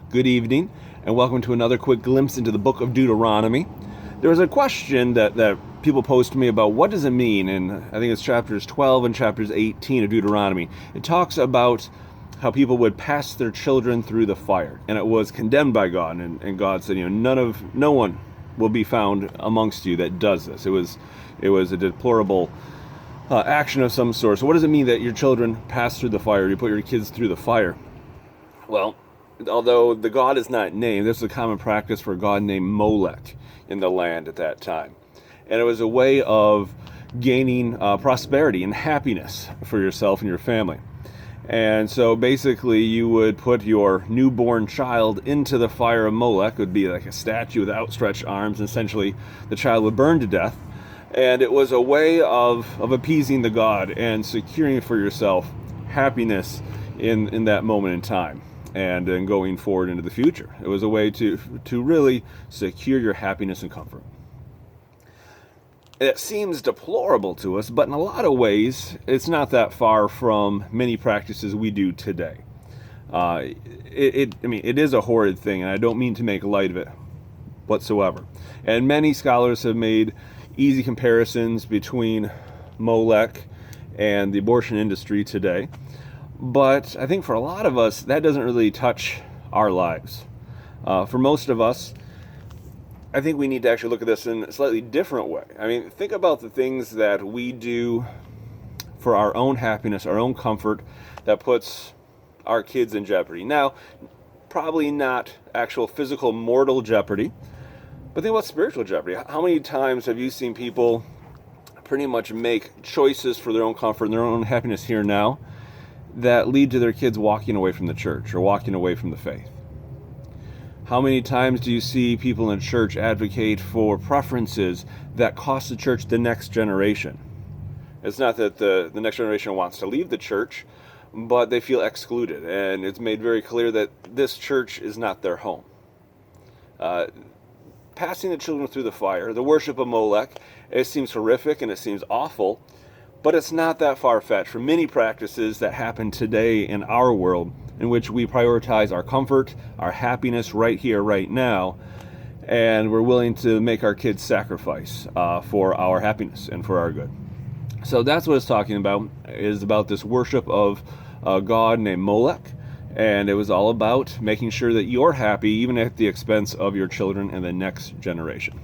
Good evening, and welcome to another quick glimpse into the book of Deuteronomy. There was a question that people posed to me about what does it mean, and I think it's chapters 12 and chapters 18 of Deuteronomy. It talks about how people would pass their children through the fire, and it was condemned by God, and God said, no one will be found amongst you that does this. It was a deplorable action of some sort. So what does it mean that your children pass through the fire? You put your kids through the fire? Well, although the god is not named, this is a common practice for a god named Molech in the land at that time. And it was a way of gaining prosperity and happiness for yourself and your family. And so basically you would put your newborn child into the fire of Molech. It would be like a statue with outstretched arms, and essentially the child would burn to death. And it was a way of appeasing the god and securing for yourself happiness in that moment in time, and then going forward into the future. It was a way to really secure your happiness and comfort. It seems deplorable to us, but in a lot of ways, it's not that far from many practices we do today. It is a horrid thing, and I don't mean to make light of it whatsoever. And many scholars have made easy comparisons between Molech and the abortion industry today. But I think for a lot of us, that doesn't really touch our lives. For most of us, I think we need to actually look at this in a slightly different way. I mean, think about the things that we do for our own happiness, our own comfort, that puts our kids in jeopardy. Now, probably not actual physical mortal jeopardy, but think about spiritual jeopardy. How many times have you seen people pretty much make choices for their own comfort and their own happiness here and now that lead to their kids walking away from the church or walking away from the faith? How many times do you see people in church advocate for preferences that cost the church the next generation? It's not that the next generation wants to leave the church, but they feel excluded, and it's made very clear that this church is not their home. Passing the children through the fire, the worship of Molech, it seems horrific and it seems awful, but it's not that far-fetched from many practices that happen today in our world, in which we prioritize our comfort, our happiness right here, right now, and we're willing to make our kids sacrifice for our happiness and for our good. So that's what it's talking about, is about this worship of a god named Molech, and it was all about making sure that you're happy, even at the expense of your children and the next generation.